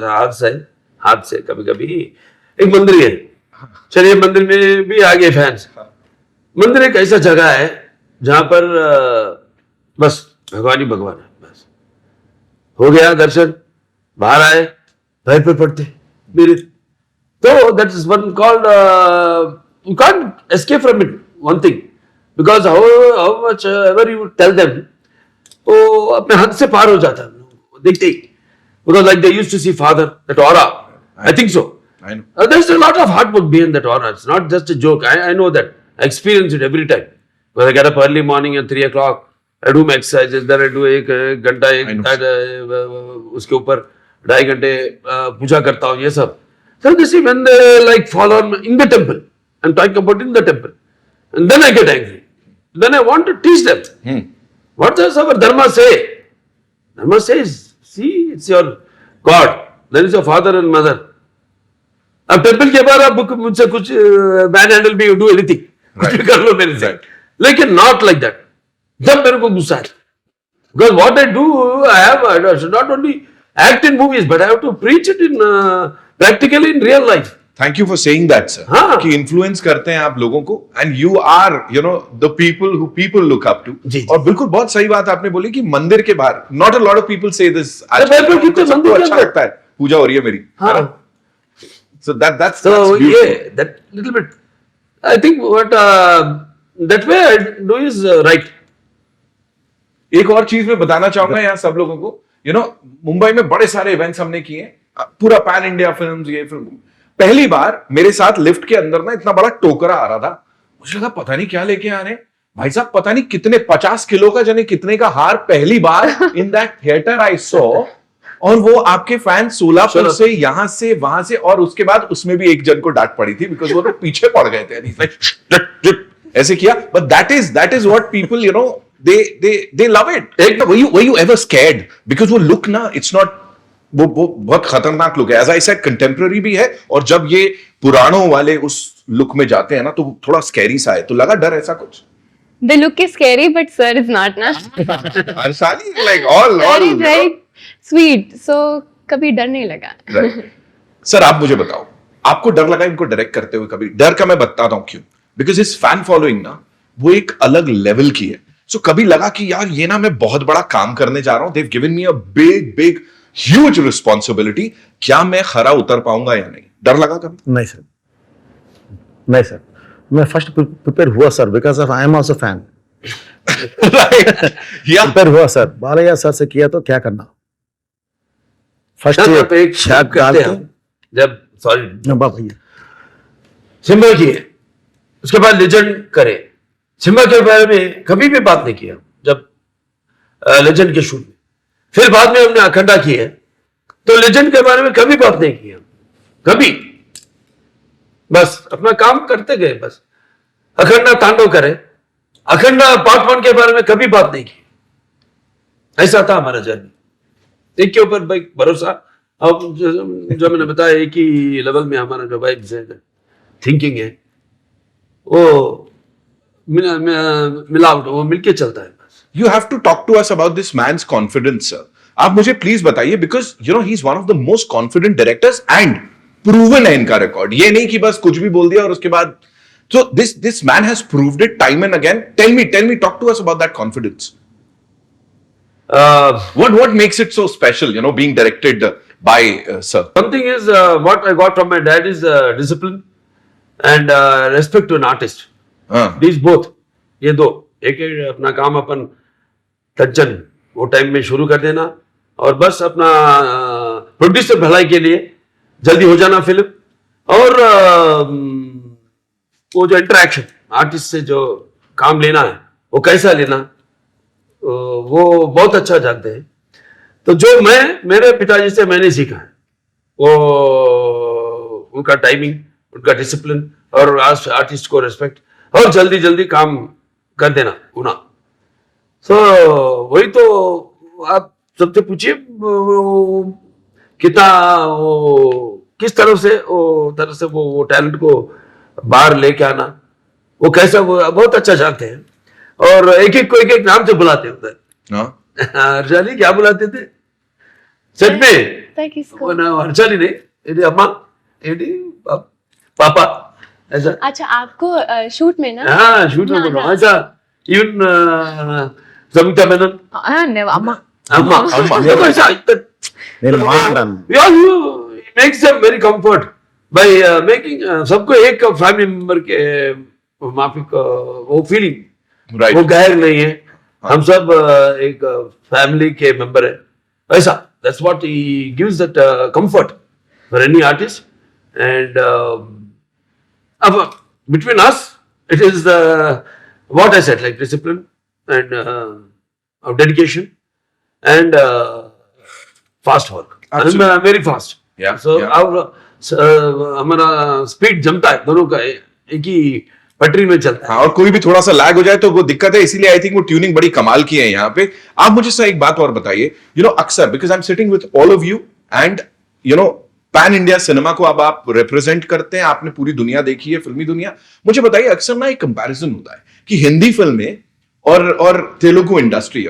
हाथ से कभी कभी एक मंदिर है, चलिए मंदिर में भी आ गए फैंस। मंदिर एक ऐसा जगह है जहां पर बस भगवान ही भगवान है, बस हो गया दर्शन, बाहर आए, पैर पे पड़ते मेरे। तो that is one called, you can't escape from it, one thing, because how much ever you tell them, वो अपने हाथ से पार हो जाता है देखते ही, because like they used to see father, that aura, I think so. I know. There's a lot of hard work behind that aura. It's not just a joke. I know that. I experience it every time. When I get up early morning at 3 o'clock, I do my exercises. Then I do एक घंटा उसके ऊपर 2.5 घंटे पूजा करता हूँ, ये सब. So this is when they like fall on in the temple. I'm talking about in the temple. And then I get angry. Then I want to teach them. What does our Dharma say? Dharma says, see, it's your God. There is your father and mother. अब temple के बाद आप मुझसे कुछ man handle भी do anything, कुछ भी कर लो मेरे से, लेकिन नॉट लाइक दैट। जब मेरे को गुस्सा है, because what I do, I should not only act in movies but I have to preach it in practically in real life. Thank you for saying that sir, हाँ। कि influence करते हैं आप लोगों को, and you are you know the people who people look up to. और बिल्कुल बहुत सही बात आपने बोली कि मंदिर के बाहर, not a lot of people से दिस, सबको अच्छा लगता है पूजा हो रही है मेरी, so that's that little bit, I think what that way I do is right. एक और चीज मैं बताना चाहूंगा यहाँ सब लोगों को, यू नो मुंबई में बड़े सारे इवेंट्स हमने किए, पूरा पैन इंडिया फिल्म्स, ये फिल्म। पहली बार मेरे साथ लिफ्ट के अंदर ना इतना बड़ा टोकरा आ रहा था, मुझे लगा पता नहीं क्या लेके आ रहे हैं भाई साहब, पता नहीं कितने 50 किलो का जाने कितने का हार पहली बार in that theatre I saw, और वो आपके फैन सोलापुर से, यहां से, वहां से, और उसके बाद उसमें भी एक जन को डांट पड़ी थी बिकॉज वो लोग पीछे पड़ गए थे, ऐसे किया। But that is what people you know they love it. Were you ever scared? Because वो लुक ना, इट्स नॉट, वो बहुत खतरनाक लुक है, एज आई सेड कंटेम्पररी भी है, और जब ये पुराणों वाले उस लुक में जाते हैं ना तो थोड़ा स्कैरी सा है। तो लगा डर ऐसा कुछ? The look is scary, but sir is not, na. Arsali, like all very sweet. So कभी डर नहीं लगा। सर आप मुझे बताओ, आपको डर लगा इनको डायरेक्ट करते हुए कभी? डर का मैं बताता हूं क्यों, बिकॉज इस फैन फॉलोइंग ना वो एक अलग लेवल की है। सो कभी लगा कि यार ये ना मैं बहुत बड़ा काम करने जा रहा हूं, they've given me a big huge responsibility, क्या मैं खरा उतर पाऊंगा या नहीं? डर लगा कभी? नहीं सर, मैं फर्स्ट प्रिपेयर हुआ sir, because of I am also fan. Prepare हुआ सर, बालैया सर से किया तो क्या करना, फर्स्ट एक शक करते हैं जब, सॉरी भैया, सिम्बा किए, उसके बाद लेजेंड करे। सिम्बा के बारे में कभी भी बात नहीं किया जब लेजेंड के शूट में, फिर बाद में हमने अखंडा की है तो लेजेंड के बारे में कभी बात नहीं किया, कभी, बस अपना काम करते गए। बस अखंडा तांडव करे, अखंडा पार्ट 1 के बारे में कभी बात नहीं की। ऐसा था हमारा जर्नी, एक के ऊपर भाई भरोसा। अब जो मैंने बताया, एक ही लेवल में हमारा जो भाई थिंकिंग है वो मिलावट, वो मिलके चलता है। You have to talk to us about this man's confidence, sir. आप मुझे प्लीज बताइए, because you know he is one of the most confident directors and proven है इनका रिकॉर्ड, ये नहीं कि बस कुछ भी बोल दिया और उसके बाद। So this man has proved it time and again. Tell me, talk to us about that confidence. What makes it so special, you know, being directed by sir? One thing is what I got from my dad is discipline and respect to an artist. These both, ये दो, एक अपना काम अपन तज्जन वो time में शुरू कर देना, और बस अपना प्रोड्यूसर भलाई के लिए जल्दी हो जाना फिल्म, और वो जो इंटरेक्शन आर्टिस्ट से जो काम लेना है वो कैसा लेना, वो बहुत अच्छा जानते हैं। तो जो मैं मेरे पिताजी से मैंने सीखा है वो उनका टाइमिंग, उनका डिसिप्लिन, और आर्टिस्ट को रिस्पेक्ट, और जल्दी जल्दी काम कर देना उना। सो वही तो आप सबसे पूछिए कितना किस तरह से वो टैलेंट को बाहर लेके आना, वो कैसा, वो बहुत अच्छा जानते हैं, और एक एक को एक एक नाम से बुलाते हैं उधर। अर्जाली क्या बुलाते थे, సెట్ మే किसको? వర్షాలి नहीं ఏంటి అమ్మా ఏంటి పాపా ऐसा अच्छा आपको शूट में ना हाँ शूट में बोल रहा हूँ ऐसा इवन सविता मेनन हाँ अम्मा अम्मा देखो ऐसा इतना నేను మాట్లాడాను Yeah, makes them very comfort by making सबको एक फैमिली मेंबर के माफिक वो फीलिंग Right. वो गैर नहीं है हम सब एक फैमिली के मेंबर है ऐसा that's what he gives that comfort for any artist and between us it is what I said like discipline and dedication and fast work. Absolutely. I'm very fast. Yeah, So yeah. our हमारा speed जमता है दोनों का एक ही पटरी में चलता है. हाँ, और कोई भी थोड़ा सा लैग हो जाए तो वो दिक्कत है, इसीलिए आई थिंक वो ट्यूनिंग बड़ी कमाल की है यहाँ पे. आप मुझे सर एक बात और बताइए, अक्सर because I am sitting with all of you and pan India cinema को अब आप रिप्रेजेंट करते हैं, आपने पूरी दुनिया देखी है, फिल्मी दुनिया. मुझे बताइए, अक्सर ना एक कंपैरिजन होता है कि हिंदी फिल्में और तेलुगु इंडस्ट्री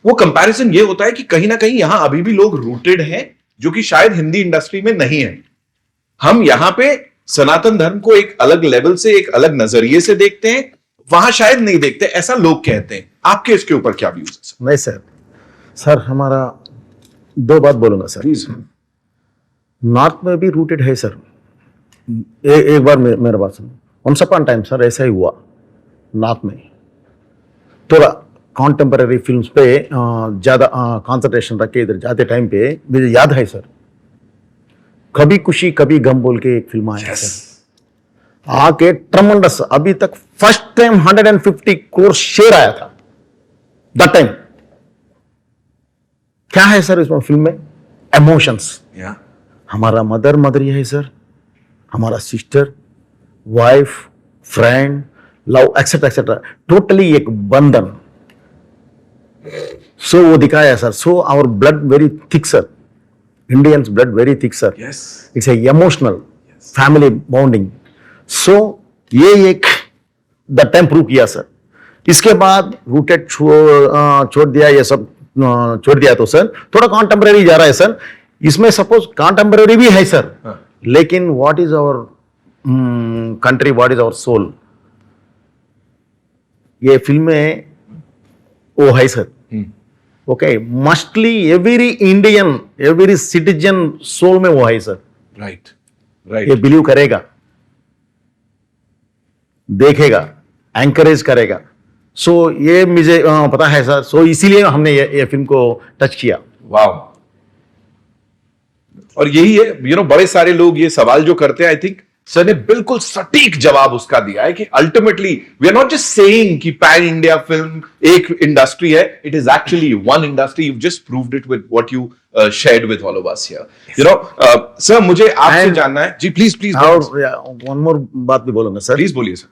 वो कंपैरिजन ये होता है कि कहीं ना कहीं यहां अभी भी लोग रूटेड हैं जो कि शायद हिंदी इंडस्ट्री में नहीं है. हम यहां पे सनातन धर्म को एक अलग लेवल से, एक अलग नजरिए से देखते हैं, वहां शायद नहीं देखते, ऐसा लोग कहते हैं. आपके इसके ऊपर क्या व्यूज है सर? नहीं सर हमारा दो बात बोलूंगा सर. नॉर्थ में भी रूटेड है सर. एक बार मेरा बात सुनो. वंस अपॉन टाइम सर ऐसा ही हुआ नॉर्थ में. थोड़ा कॉन्टेम्पररी फिल्म्स पे ज़्यादा कंसंट्रेशन रखे इधर जाते टाइम पे मुझे याद है सर, कभी खुशी कभी गम बोल के एक फिल्म आया सर. आके ट्रमंडस, अभी तक फर्स्ट टाइम 150 करोड़ शेयर आया था दैट टाइम. क्या है सर इसमें फिल्म में? इमोशंस. हमारा मदर ये है सर, हमारा sister, wife, friend, love etcetera etcetera, totally एक बंधन. सो वो दिखाया sir. So our blood very thick sir, Indians blood very thick sir. It's a emotional family bonding. So ये एक द टाइम प्रूव किया सर. इसके बाद रूटेड छोड़ दिया, ये सब छोड़ दिया तो सर थोड़ा कॉन्टेम्पररी जा रहा है सर. इसमें सपोज कॉन्टेम्पररी भी है सर, लेकिन what is our country, what is our soul, ये फिल्म में वो है sir. Okay, mostly every Indian, every citizen soul में वो है सर. राइट ये बिलीव करेगा, देखेगा, एंकरेज करेगा. सो ये मुझे पता है सर. सो इसीलिए हमने ये फिल्म को टच किया. वाह. और यही है, बड़े सारे लोग ये सवाल जो करते हैं, आई थिंक सर ने बिल्कुल सटीक जवाब उसका दिया है कि ultimately we are not just saying कि पैन इंडिया फिल्म एक इंडस्ट्री है. It is actually one industry. You just proved it with what you shared with all of us here. Sir मुझे आपसे जानना है जी, प्लीज और वन मोर बात भी बोलूंगा सर. प्लीज बोलिए sir.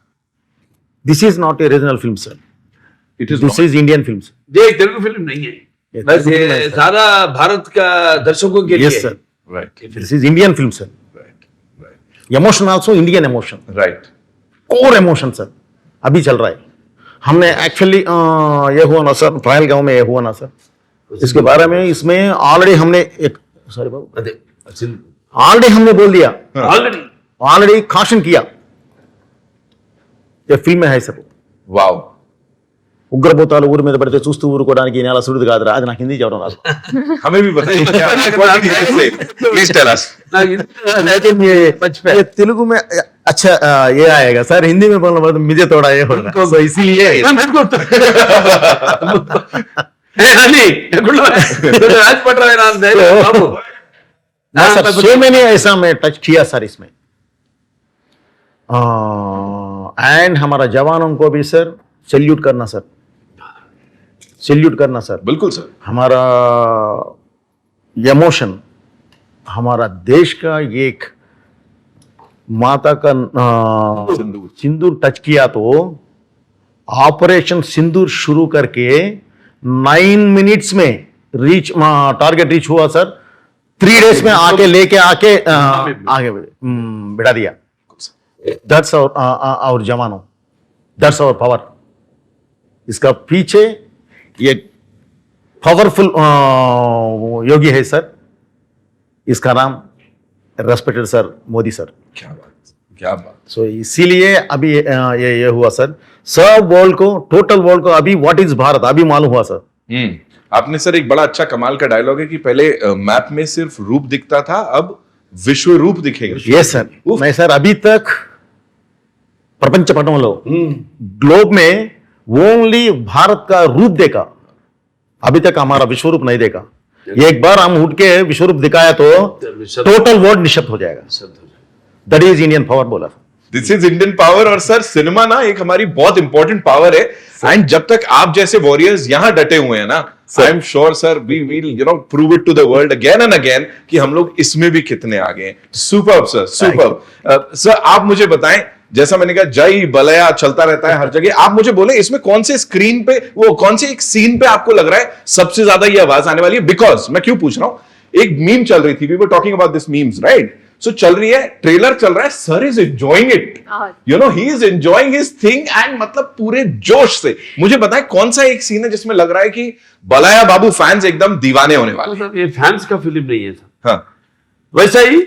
This is not a regional film sir, it is this is Indian film. ये एक तेलुगु फिल्म नहीं है, बस ये सारा भारत का दर्शकों के लिए. Yes sir, right this is Indian film sir. Emotion also Indian emotion, right. Core emotion sir अभी चल रहा है. हमने एक्चुअली ये हुआ ना सर, ट्रायल गांव में ये हुआ ना सर, इसके बारे में इसमें ऑलरेडी हमने एक सॉरी बाबू ऑलरेडी हमने बोल दिया, ऑलरेडी काशन किया. ये फिल्म है सर. वाओ. ఉగ్రభూతాలు ఊరి మీద పడితే చూస్తూ ఊరుకోవడానికి ఈ నేల సుడిది కాదురా. అది నాకు హిందీ చెప్పడం రాదు. हमें भी बताइए. Please tell us. लेकिन ये तेलुगु में अच्छा ये आएगा सर. हिंदी में बोलना पड़ता मुझे थोड़ा ये होगा, तो इसीलिए सो मैंने ऐसा मैं टच किया सर इसमें. एंड हमारा जवानों को भी सर सैल्यूट करना सर, सैल्यूट करना सर. बिल्कुल सर. हमारा इमोशन, हमारा देश का एक माता का सिंदूर टच किया तो ऑपरेशन सिंदूर शुरू करके 9 मिनट्स में रीच टारगेट रीच हुआ सर. 3 डेज में आके लेके आके आगे बिठा दिया. दैट्स आवर जवानों, दैट्स आवर पावर. इसका पीछे ये पावरफुल योगी है सर, इसका नाम रेस्पेक्टेड सर मोदी सर। क्या बात, क्या बात। सो इसीलिए अभी ये हुआ सर, सब वर्ल्ड को, टोटल वर्ल्ड को अभी व्हाट इज भारत अभी मालूम हुआ सर। आपने सर एक बड़ा अच्छा कमाल का डायलॉग है कि पहले मैप में सिर्फ रूप दिखता था, अब विश्व रूप दिखेगा। यस सर, मैं सर अभी तक प्रपंच पटंलो ग्लोब में ओनली भारत का रूप देखा, अभी तक हमारा विश्व रूप नहीं देखा। एक बार हम उठ के विश्व रूप दिखाया तो टोटल वर्ल्ड निशब्द हो जाएगा। दैट इज इंडियन पावर बोला। This is Indian power. और सर सिनेमा ना एक हमारी बहुत इंपॉर्टेंट पावर है, एंड जब तक आप जैसे वॉरियर्स यहां डटे हुए हैं ना, I am sure sir we will prove it to the world again and again कि हम लोग इसमें भी कितने आगे हैं। Superb sir, superb. सर आप मुझे बताएं, जैसा मैंने कहा जय बलया चलता रहता है हर जगह, आप मुझे बोले इसमें कौन से स्क्रीन पे, वो कौन से एक सीन पे आपको लग रहा है सबसे ज्यादा ये आवाज आने वाली है? बिकॉज मैं क्यों पूछ रहा हूं, एक मीम चल रही थी, we were talking about this memes, right? So चल रही है, ट्रेलर चल रहा है, sir is enjoying it, he is enjoying his thing, and मतलब पूरे जोश से। मुझे बताएं कौन सा एक सीन है जिसमें लग रहा है कि बलाया बाबू फैंस एकदम दीवाने होने वाले? तो सर ये फैंस का फिल्म नहीं है सर। हाँ, वैसा ही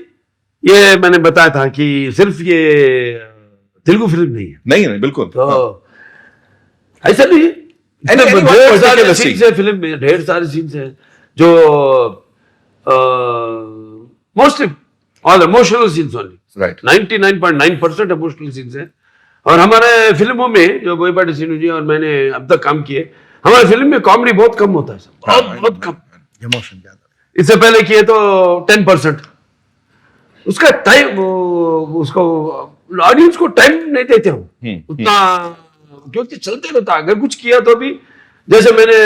ये मैंने बताया था कि सिर्फ ये तेलुगु फिल्म नहीं है। नहीं बिल्कुल। तो ऐसा नहीं है, any one ढेर सारे particular सीन्स scene? है फिल्म में, ढेर सारे सीन्स है जो mostly all emotional scenes only, Right. 99.9% emotional scenes है। और हमारे फिल्मों में जो बोयपाटी सीनू जी और मैंने अब तक काम किए, हमारे फिल्म में कॉमेडी बहुत कम होता है सर, बहुत कम। इमोशन ज्यादा। इससे पहले किए तो 10%। उसका टाइम, उसको ऑडियंस को टाइम नहीं देते हम उतना, क्योंकि चलते रहता। अगर कुछ किया तो भी, जैसे मैंने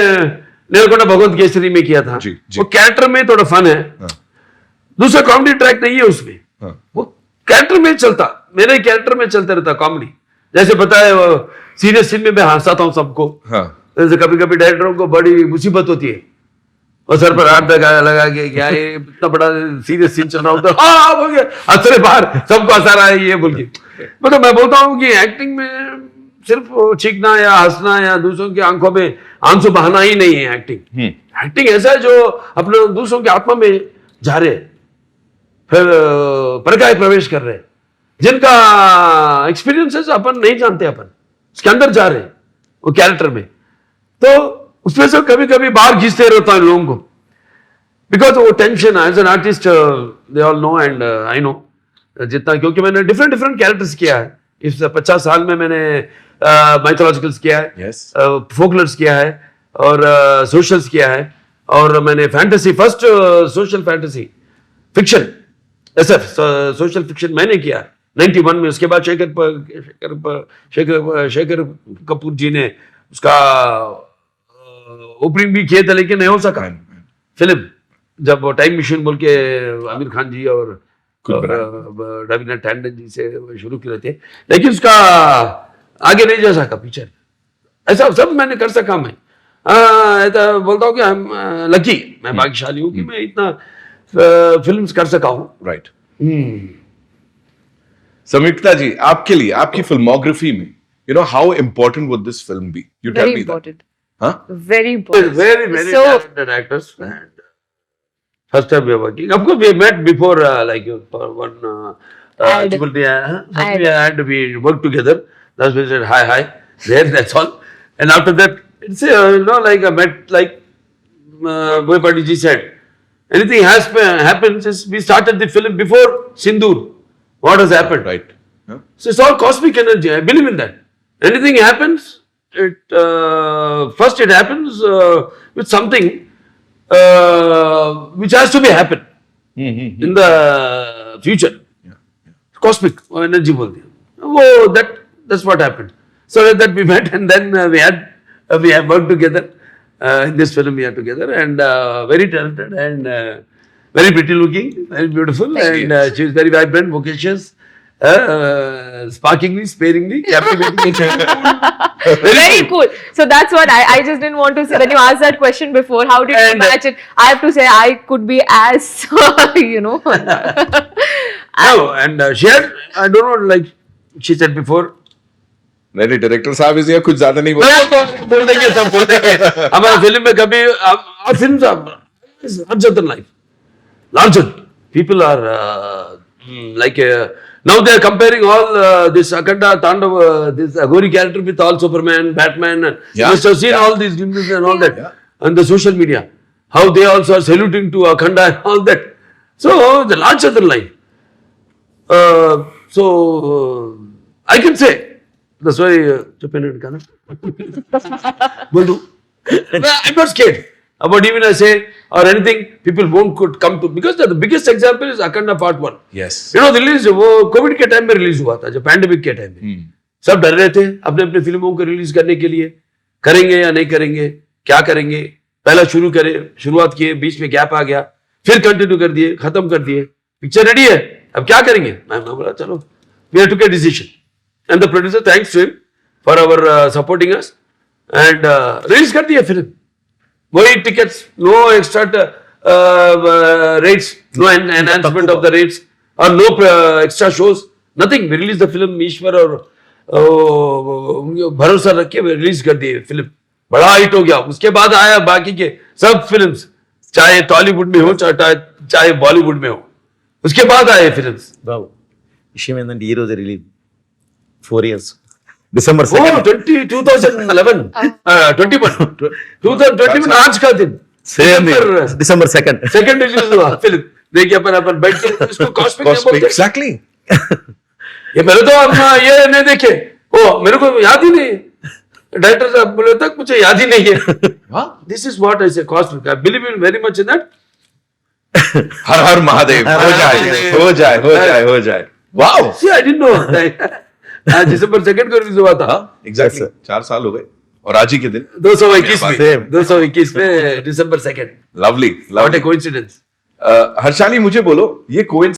नेलकोंडा भगवंत केसरी में किया था, जी, जी। वो कैरेक्टर में थोड़ा फन है, दूसरा कॉमेडी ट्रैक नहीं है उसमें, वो कैरेक्टर में चलता, मेरे कैरेक्टर में चलते रहता कॉमेडी। जैसे पता है सीरियस सीन में मैं हंसाता हूँ सबको, जैसे कभी कभी डायरेक्टरों को बड़ी मुसीबत होती है, और सर पर हाथ लगा के क्या ये इतना बड़ा सीरियस सीन चल रहा होता है, हाँ बोल के हंसरे बाहर, सबको हंसा रहा है ये बोल के। मतलब मैं बोलता हूँ कि एक्टिंग में सिर्फ चीखना या हंसना या दूसरों की आंखों में आंसू बहाना ही नहीं है एक्टिंग। एक्टिंग ऐसा है जो अपने दूसरों की आत्मा में जा रहे, फिर प्रकाश प्रवेश कर रहे, जिनका एक्सपीरियंसेस अपन नहीं जानते, अपन उसके अंदर जा रहे वो कैरेक्टर में। तो उसमें से कभी कभी बाहर खींचते रहता है लोगों को, बिकॉज वो tension as an artist they all know and I know जितना, क्योंकि मैंने डिफरेंट डिफरेंट कैरेक्टर्स किया है इस 50 साल में। मैंने माइथोलॉजिकल्स किया है, Yes. फोकलर्स किया है, और सोशल्स किया है, और मैंने fantasy, first social fantasy fiction SF social fiction मैंने किया 91 में। उसके बाद शेखर कपूर जी ने उसका ओपनिंग भी किए थे, लेकिन नहीं हो सका फिल्म, जब टाइम मशीन बोल के आमिर खान जी और रवीना टैंडन जी से शुरू किए थे, लेकिन उसका आगे नहीं जा सका पिक्चर। ऐसा सब मैंने कर सका मैं, ऐसा बोलता हूँ कि हम लकी, मैं भाग्यशाली हूँ कि मैं इतना फिल्म्स कर सका हूँ। राइट। संयुक्ता जी, आपके लिए आपकी फिल्मोग्राफी में how important would this film be? You tell Very me that. important. हाँ, Very important. Very So, talented actors, and first time we are working. Of course, we met before, like for one Ad. ad. We worked together. That's when we said hi. There, that's all. And after that, it's like I met, like Boypati ji said, anything has happened since we started the film before Sindoor. What has happened? right. Huh? So it's all cosmic energy. I believe in that. Anything happens, first it happens with something which has to be happen in the future. Cosmic energy बोलते हैं वो, that's what happened. So that we met, and then we have worked together in this film. We are together, and very talented and very pretty looking, very beautiful, and she is very vibrant, vocacious, sparkingly, sparingly, captivating. very cool. So that's what I just didn't want to say. When you asked that question before, how did you match it? I have to say I could be as No, and she had, I don't know, like she said before, नहीं director साहब इसलिए कुछ ज्यादा नहीं बोल बोल देंगे सब बोल देंगे हमारे फिल्म में कभी film larger than life, larger people are like now they are comparing all this Akhanda Tandav this Aghori character with all Superman, Batman, and you Yeah. must have seen all these glimpses and all that on the social media, how they also are saluting to Akhanda and all that. So the larger than life. So I can say that's why बोल दूं I'm not scared about even I say or anything. People won't could come to because the biggest example is Akhanda Part 1. Yes You know release वो Covid के time में release हुआ था, जब pandemic के time में सब डर रहे थे अपने अपने फिल्मों को रिलीज करने के लिए, करेंगे या नहीं करेंगे, क्या करेंगे. पहला शुरुआत किए, बीच में गैप आ गया, फिर कंटिन्यू कर दिए, खत्म कर दिए. पिक्चर रेडी है, अब क्या करेंगे. मैंने बोला चलो we have to get decision and the producer thanks to him for our supporting us and release कर दिया फिल्म. वही tickets, no extra rates, no enhancement of the rates और no extra shows, nothing. Release the film. ईश्वर और भरोसा रख के रिलीज कर दिए फिल्म. बड़ा हिट हो गया. उसके बाद आया बाकी के सब फिल्म्स, चाहे टॉलीवुड में हो चाहे बॉलीवुड में हो, उसके बाद आए फिल्म्स. బాబు విషయం ఏంటంటే ఈ రోజు release 4 years December Oh, 2nd 2011, 21, 2021 आज का दिन. December 2nd सेकंड रिलीज हुआ फिल्म. देखिए अपन बैठ के इसको कॉस्मिक नहीं बोलते. एग्जैक्टली ये मेरे तो हम ये नहीं देखे. ओ मेरे को याद ही नहीं. डायरेक्टर साहब बोले तक मुझे याद ही नहीं है. This is what I say cosmic. I believe in very much in that. Har Har Mahadev. हो जाए हो जाए हो जाए हो जाए. Wow see I didn't know. दिसंबर 2nd को रिलीज हुआ था. एग्जैक्टली 4 साल हो गए और आज ही के दिन 221 में, Same. 221 में December 2nd. Lovely what a coincidence. Harshali मुझे बोलो ये कोइंसिडेंस